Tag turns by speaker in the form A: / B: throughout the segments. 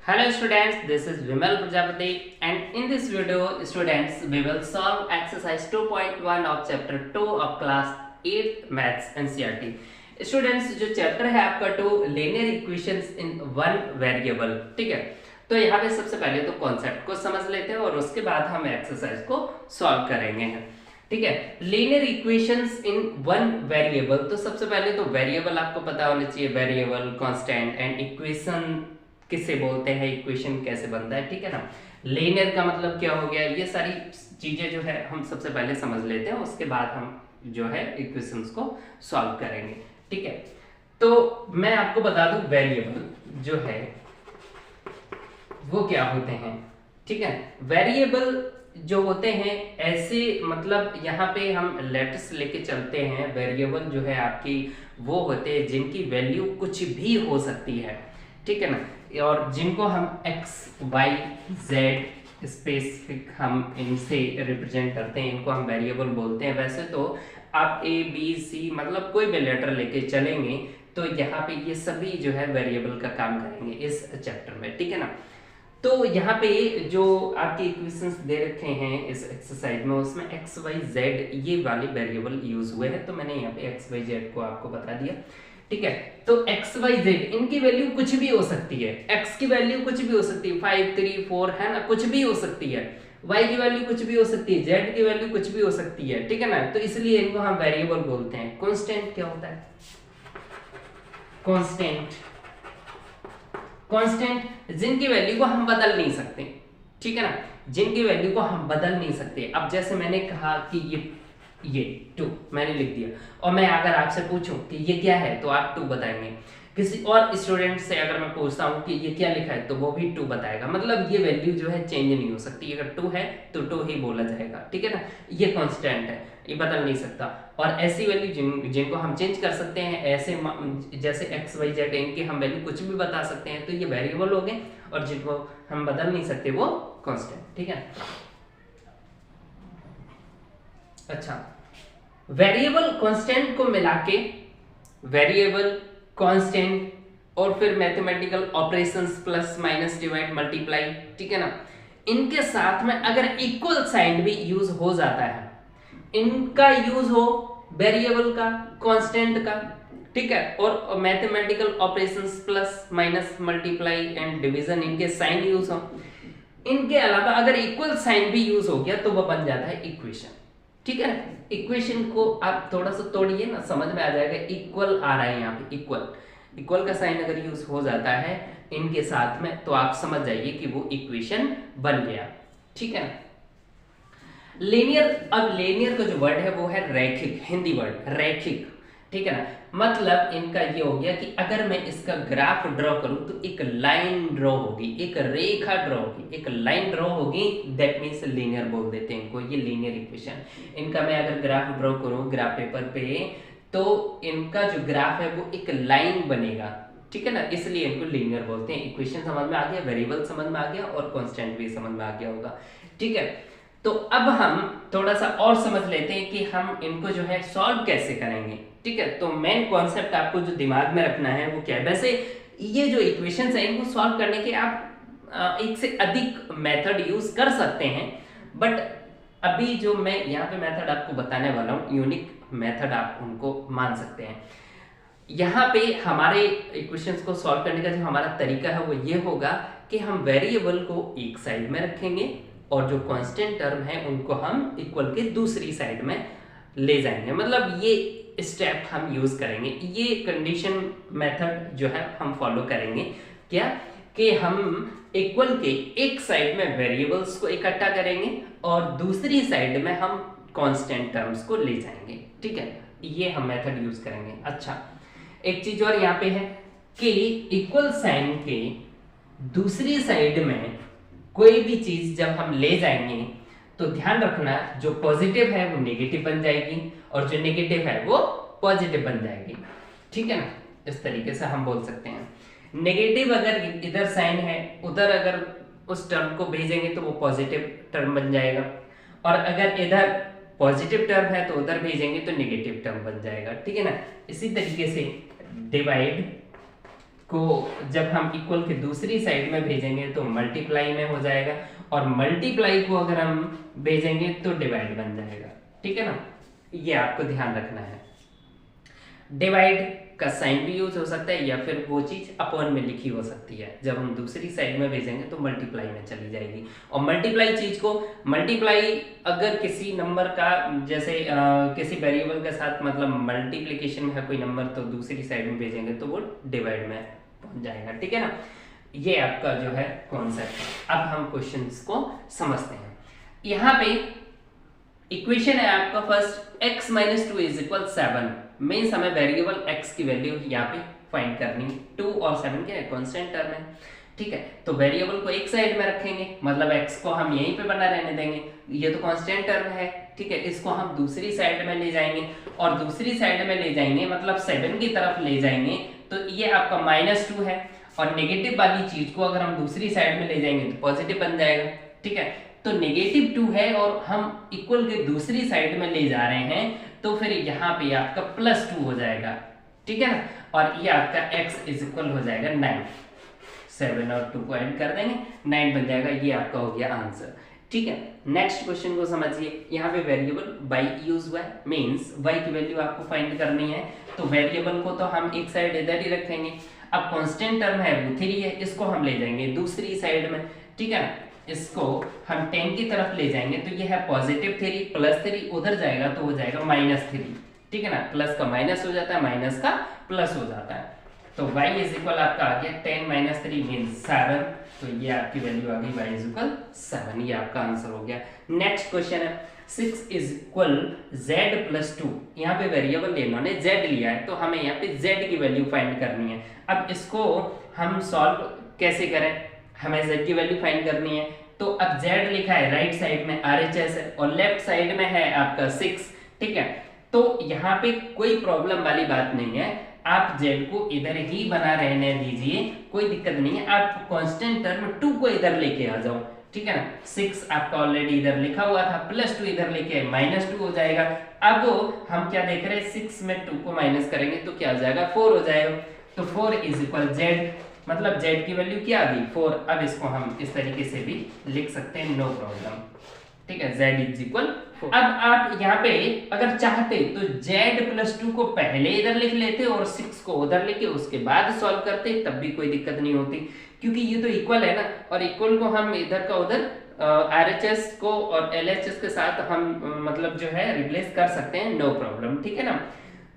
A: Hello students, this is Vimal Prajapati and in this video students we will solve exercise 2.1 of chapter 2 of class 8 maths NCERT. Students जो chapter है आपका 2 linear equations in one variable, ठीक है। तो यहाँ पे सबसे पहले तो कॉन्सेप्ट को समझ लेते हैं और उसके बाद हम एक्सरसाइज को सॉल्व करेंगे, ठीक है। Linear equations in one variable, तो सबसे पहले तो वेरिएबल आपको पता होना चाहिए, वेरिएबल, कांस्टेंट एंड इक्वेशन किसे बोलते हैं, इक्वेशन कैसे बनता है, ठीक है ना। लीनियर का मतलब क्या हो गया, ये सारी चीजें जो है हम सबसे पहले समझ लेते हैं, उसके बाद हम जो है इक्वेशंस को सॉल्व करेंगे, ठीक है। तो मैं आपको बता दूं वेरिएबल जो है वो क्या होते हैं, ठीक है। वेरिएबल जो होते हैं ऐसे, मतलब यहाँ पे हम लेटर्स लेके चलते हैं। वेरिएबल जो है आपकी वो होते हैं जिनकी वैल्यू कुछ भी हो सकती है, ठीक है ना, और जिनको हम x, y, z स्पेसिफिक हम इनसे रिप्रेजेंट करते हैं, इनको हम वेरिएबल बोलते हैं। वैसे तो आप a, b, c मतलब कोई भी लेटर लेके चलेंगे तो यहाँ पे ये सभी जो है वेरिएबल का काम करेंगे इस चैप्टर में, ठीक है ना। तो यहाँ पे जो आपके इक्वेशंस दे रखे हैं इस एक्सरसाइज में, उसमें x, y, z ये वाले वेरिएबल यूज हुए हैं, तो मैंने यहाँ पे x, y, z को आपको बता दिया, ठीक है। तो x, y, z इनकी वैल्यू कुछ भी हो सकती है। x की वैल्यू कुछ भी हो सकती है, 5, 3, 4 है ना, कुछ भी हो सकती है। y की वैल्यू कुछ भी हो सकती है, z की वैल्यू कुछ भी हो सकती है, ठीक है ना। तो इसलिए इनको हम वेरिएबल बोलते हैं। कांस्टेंट क्या होता है? कांस्टेंट जिनकी वैल्यू को हम बदल नहीं सकते, ठीक है ना, जिनकी वैल्यू को हम बदल नहीं सकते। अब जैसे मैंने कहा कि ये 2 मैंने लिख दिया, और मैं अगर आपसे पूछूं कि ये क्या है तो आप 2 बताएंगे। किसी और स्टूडेंट से अगर मैं पूछता हूं कि ये क्या लिखा है तो वो भी 2 बताएगा। मतलब ये वैल्यू जो है चेंज नहीं हो सकती, अगर 2 है तो 2 ही बोला जाएगा, ठीक है ना। ये कांस्टेंट है, ये बदल नहीं सकता। और ऐसी वैल्यू जिनको हम चेंज कर सकते हैं, ऐसे जैसे x, y, z इनकी हम वैल्यू कुछ भी बता सकते हैं, तो ये वेरिएबल हो गए, और जिनको हम बदल नहीं सकते वो कांस्टेंट, ठीक है। अच्छा, वेरिएबल कांस्टेंट को मिला के वेरिएबल, कांस्टेंट और फिर mathematical operations plus minus divide multiply, ठीक है ना, इनके साथ में अगर इक्वल साइन भी यूज हो जाता है, इनका यूज हो वेरिएबल का, कांस्टेंट का, ठीक है, और mathematical operations plus minus multiply and division इनके साइन यूज हो, इनके अलावा अगर इक्वल साइन भी यूज हो गया तो वह बन जाता है इक्वेशन, ठीक है ना। इक्वेशन को आप थोड़ा सा तोड़िए ना, समझ में आ जाएगा। इक्वल आ रहा है यहाँ पे, इक्वल का साइन अगर यूज हो जाता है इनके साथ में तो आप समझ जाइए कि वो इक्वेशन बन गया, ठीक है ना। लीनियर, अब लीनियर का जो वर्ड है वो है रैखिक, हिंदी वर्ड रैखिक, ठीक है ना। मतलब इनका ये हो गया कि अगर मैं इसका ग्राफ ड्रॉ करूं तो एक लाइन ड्रॉ होगी, एक रेखा ड्रॉ होगी, एक लाइन ड्रॉ होगी, दैट मीन्स लीनियर बोल देते हैं इनको, ये लीनियर इक्वेशन। इनका मैं अगर ग्राफ ड्रॉ करूं ग्राफ पेपर पे तो इनका जो ग्राफ है वो एक लाइन बनेगा, ठीक है ना, इसलिए इनको लीनियर बोलते हैं। इक्वेशन समझ में आ गया, वेरिएबल समझ में आ गया और कांस्टेंट भी समझ में आ गया होगा, ठीक है। तो अब हम थोड़ा सा और समझ लेते हैं कि हम इनको जो है सॉल्व कैसे करेंगे, ठीक है। तो मेन कॉन्सेप्ट आपको जो दिमाग में रखना है वो क्या है। वैसे ये जो इक्वेशंस है इनको सॉल्व करने के आप एक से अधिक मेथड यूज कर सकते हैं, बट अभी जो मैं यहाँ पे मेथड आपको बताने वाला हूँ, यूनिक मेथड आप उनको मान सकते हैं। यहाँ पे हमारे इक्वेशंस को सॉल्व करने का जो हमारा तरीका है वो ये होगा कि हम वेरिएबल को एक साइड में रखेंगे और जो कांस्टेंट टर्म है उनको हम इक्वल के दूसरी साइड में ले जाएंगे। मतलब ये स्टेप हम यूज करेंगे, ये कंडीशन मेथड जो है हम फॉलो करेंगे। क्या कि हम इक्वल के एक साइड में वेरिएबल्स को इकट्ठा करेंगे और दूसरी साइड में हम कांस्टेंट टर्म्स को ले जाएंगे, ठीक है, ये हम मेथड यूज करेंगे। अच्छा, एक चीज और यहाँ पे है कि इक्वल साइन के दूसरी साइड में कोई भी चीज जब हम ले जाएंगे तो ध्यान रखना जो पॉजिटिव है वो नेगेटिव बन जाएगी और जो नेगेटिव है वो पॉजिटिव बन जाएगी, ठीक है ना। इस तरीके से हम बोल सकते हैं, नेगेटिव अगर इधर साइन है उधर अगर उस टर्म को भेजेंगे तो वो पॉजिटिव टर्म बन जाएगा, और अगर इधर पॉजिटिव टर्म है तो उधर भेजेंगे तो नेगेटिव टर्म बन जाएगा, ठीक है ना। इसी तरीके से डिवाइड को जब हम इक्वल के दूसरी साइड में भेजेंगे तो मल्टीप्लाई में हो जाएगा, और मल्टीप्लाई को अगर हम भेजेंगे तो डिवाइड बन जाएगा। ठीक है ना, ये आपको ध्यान रखना है। डिवाइड का साइन भी यूज हो सकता है, या फिर वो चीज अपॉन में लिखी हो सकती है, जब हम दूसरी साइड में भेजेंगे तो मल्टीप्लाई में चली जाएगी। और मल्टीप्लाई चीज को मल्टीप्लाई अगर किसी नंबर का जैसे किसी वेरिएबल के साथ मतलब मल्टीप्लिकेशन में है कोई नंबर, तो दूसरी साइड में भेजेंगे तो वो डिवाइड में पहुंच जाएगा। ठीक है ना, ये आपका जो है कॉन्सेप्ट। अब हम क्वेश्चंस को समझते हैं। यहाँ पे इक्वेशन है आपका फर्स्ट, x - 2 = 7। मीन्स हमें वेरिएबल x की वैल्यू यहाँ पे फाइंड करनी है। 2 और 7 क्या है, कांस्टेंट टर्म है। ठीक है, तो वेरिएबल को एक साइड में रखेंगे, मतलब x को हम यहीं पे बना रहने देंगे, ये तो कांस्टेंट टर्म है। ठीक है, इसको हम दूसरी साइड में ले जाएंगे, और दूसरी साइड में ले जाएंगे मतलब 7 की तरफ ले जाएंगे, तो ये आपका -2 है। और नेगेटिव वाली चीज को अगर हम दूसरी साइड में ले जाएंगे तो पॉजिटिव बन जाएगा। ठीक है, तो -2 है और हम इक्वल के दूसरी साइड में ले जा रहे हैं, तो फिर यहाँ पे आपका +2 हो जाएगा। ठीक है ना, और ये आपका x = हो जाएगा 9। 7 और 2 को ऐड कर देंगे, 9 बन जाएगा। ये आपका हो गया आंसर। ठीक है, नेक्स्ट क्वेश्चन को समझिए। यहाँ पे वेरिएबल y यूज हुआ है, मीन्स y की वैल्यू आपको फाइंड करनी है, तो वेरिएबल को तो हम एक साइड इधर ही रखेंगे। अब कांस्टेंट टर्म है वो 3 है, इसको हम ले जाएंगे दूसरी साइड में। ठीक है, इसको हम 10 की तरफ ले जाएंगे, तो ये है +3, +3 उधर जाएगा तो हो जाएगा -3। ठीक है ना, प्लस का माइनस हो जाता है, माइनस का प्लस हो जाता है, तो y आपका आ गया 10 - 3 मीन्स 7। तो ये आपकी वैल्यू आ गई y 7, ये आपका आंसर हो गया। नेक्स्ट क्वेश्चन है 6 = z + 2। यहाँ पे वेरिएबल इन्होंने z लिया है, तो हमें यहाँ पे z की वैल्यू फाइंड करनी है। अब इसको हम सॉल्व कैसे करें, हमें z की वैल्यू फाइंड करनी है, तो अब z लिखा है राइट साइड में RHS है, और लेफ्ट साइड में है आपका 6। ठीक है, तो यहाँ पे कोई प्रॉब्लम वाली बात नहीं है, आप z को इधर ही बना रहने दीजिए, कोई दिक्कत नहीं है। आप कांस्टेंट टर्म 2 को इधर लेके आ जाओ। ठीक है ना, 6 आपका ऑलरेडी इधर लिखा हुआ था, +2 इधर लेके -2 हो जाएगा। अब हम क्या देख रहे हैं, 6 में 2 को माइनस करेंगे तो क्या हो जाएगा, 4 हो जाएगा। तो 4 = z, मतलब z की वैल्यू क्या आ गई, 4। अब इसको हम इस तरीके से भी लिख सकते हैं, नो प्रॉब्लम। ठीक है, z = 4। अब आप यहाँ पे अगर चाहते तो z + 2 को पहले इधर लिख लेते और 6 को उधर लेके उसके बाद सॉल्व करते, तब भी कोई दिक्कत नहीं होती, क्योंकि ये तो इक्वल है ना, और इक्वल को हम इधर का उधर RHS को और LHS के साथ हम मतलब जो है रिप्लेस कर सकते हैं, नो प्रॉब्लम। ठीक है ना,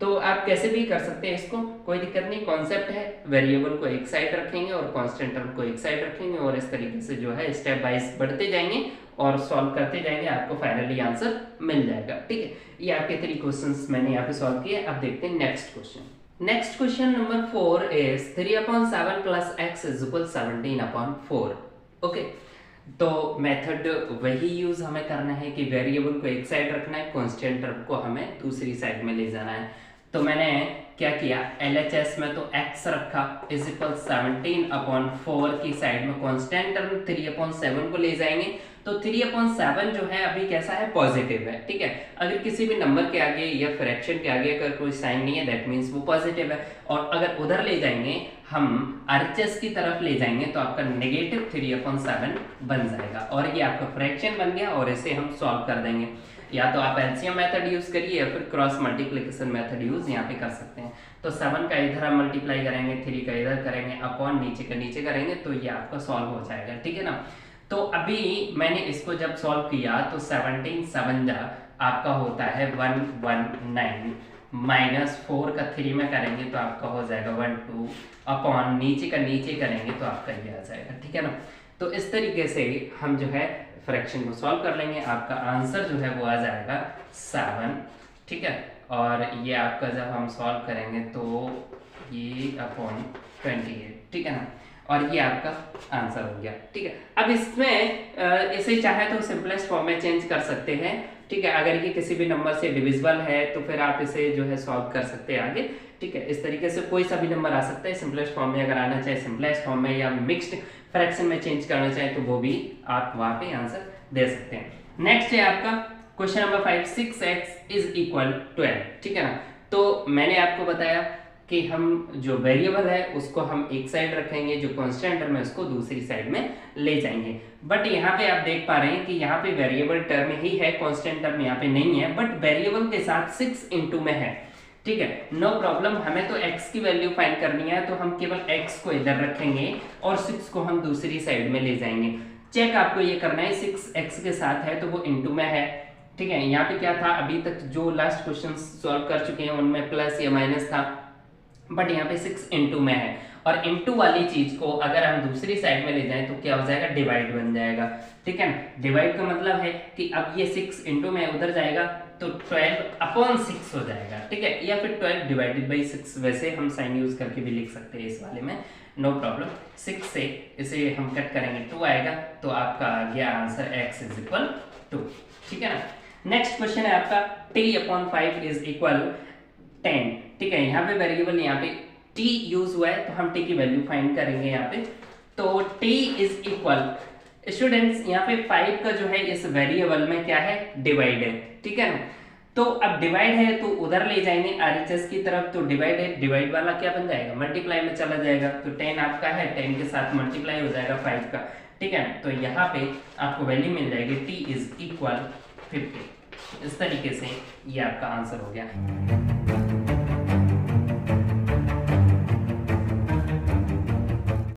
A: तो आप कैसे भी कर सकते हैं इसको, कोई दिक्कत नहीं। कॉन्सेप्ट है, वेरिएबल को एक साइड रखेंगे और कांस्टेंट टर्म को एक साइड रखेंगे, और इस तरीके से जो है स्टेप बाय बढ़ते जाएंगे और सॉल्व करते जाएंगे, आपको फाइनली आंसर मिल जाएगा। ठीक है, ये आपके 3 क्वेश्चंस मैंने यहाँ पे सॉल्व किए। अब देखते हैं next question. Next question number 4 is 3/7 + x = 17/4। Okay, तो मेथड वही यूज हमें करना है कि वेरिएबल को एक साइड रखना है, कांस्टेंट टर्म को हमें दूसरी साइड में ले जाना है। तो मैंने क्या किया, LHS में तो x रखा = 17/4 की साइड में कांस्टेंट टर्म 3/7 को ले जाएंगे, तो 3/7 जो है अभी कैसा है, पॉजिटिव है। ठीक है, अगर किसी भी नंबर के आगे या फ्रैक्शन के आगे अगर कोई साइन नहीं है, दैट मींस वो पॉजिटिव है। और अगर उधर ले जाएंगे हम RHS की तरफ ले जाएंगे, तो आपका -3/7 बन जाएगा, और ये आपका फ्रैक्शन बन गया, और इसे हम सॉल्व कर देंगे। या तो आप LCM मेथड यूज करिए या फिर क्रॉस मल्टीप्लिकेशन मेथड यूज यहाँ पे कर सकते हैं। तो 7 का इधर हम मल्टीप्लाई करेंगे, 3 का इधर करेंगे, अपॉन नीचे का नीचे करेंगे, तो ये आपका सॉल्व हो जाएगा। ठीक है ना, तो अभी मैंने इसको जब सॉल्व किया तो 17 7 आपका होता है 119, -4 का 3 में करेंगे तो आपका हो जाएगा 12, अपॉन नीचे का नीचे करेंगे तो आपका ये आ जाएगा। ठीक है ना, तो इस तरीके से हम जो है फ्रैक्शन को सॉल्व कर लेंगे, आपका आंसर जो है वो आ जाएगा 7। ठीक है, और ये आपका जब हम सॉल्व करेंगे तो ये अपॉन 28। ठीक है ना, और ये आपका आंसर हो गया। ठीक है, अब इसमें इसे चाहे तो सिंपलेस्ट फॉर्म में चेंज कर सकते हैं। ठीक है, अगर ये किसी भी नंबर से डिविजिबल है तो फिर आप इसे जो है सॉल्व कर सकते हैं आगे। ठीक है, इस तरीके से कोई सा भी नंबर आ सकता है सिंपलेस्ट फॉर्म में, अगर आना चाहे सिंपलेस्ट फॉर्म में या मिक्स्ड फ्रैक्शन में चेंज करना चाहे तो वो भी आप वहां पे आंसर दे सकते हैं। नेक्स्ट है आपका क्वेश्चन नंबर 5, 6x = 12। ठीक है ना, तो मैंने आपको बताया कि हम जो वेरिएबल है उसको हम एक साइड रखेंगे, जो कांस्टेंट टर्म है उसको दूसरी साइड में ले जाएंगे। बट यहाँ पे आप देख पा रहे हैं कि यहाँ पे वेरिएबल टर्म ही है, कांस्टेंट टर्म यहाँ पे नहीं है, बट वेरिएबल के साथ 6 इनटू में है। ठीक है, नो प्रॉब्लम। हमें तो x की वैल्यू फाइंड करनी है, तो हम केवल x को इधर रखेंगे और 6 को हम दूसरी साइड में ले जाएंगे। चेक आपको ये करना है, 6x के साथ है तो वो इनटू में है। ठीक है, यहाँ पे क्या था, अभी तक जो लास्ट क्वेश्चन सॉल्व कर चुके हैं उनमें प्लस या माइनस था, बट यहाँ पे 6 इनटू में है। और इनटू वाली चीज को अगर हम दूसरी साइड में ले जाएं तो क्या हो जाएगा, डिवाइड बन जाएगा। ठीक है, डिवाइड का मतलब है कि अब ये 6 इनटू में उधर जाएगा तो 12/6 हो जाएगा। ठीक है, या फिर 12 डिवाइडेड बाई 6, वैसे हम साइन यूज करके भी लिख सकते हैं इस वाले में, नो प्रॉब्लम। 6 से इसे हम कट करेंगे 2 आएगा, तो आपका आ गया आंसर x इज इक्वल 2। ठीक है ना। नेक्स्ट क्वेश्चन है आपका t/5 इज इक्वल 10। ठीक है, यहाँ पे वेरिएबल यहाँ पे t यूज हुआ है तो हम t की वैल्यू फाइंड करेंगे यहाँ पे। तो t इज इक्वल, स्टूडेंट्स यहाँ पे 5 का जो है इस वेरिएबल में क्या है, डिवाइड है। ठीक है ना, तो अब डिवाइड है तो उधर ले जाएंगे RHS की तरफ, तो डिवाइड है, डिवाइड वाला क्या बन जाएगा, मल्टीप्लाई में चला जाएगा। तो 10 आपका है, 10 के साथ मल्टीप्लाई हो जाएगा 5 का। ठीक है, तो यहाँ पे आपको वैल्यू मिल जाएगी t इज इक्वल 50। इस तरीके से ये आपका आंसर हो गया।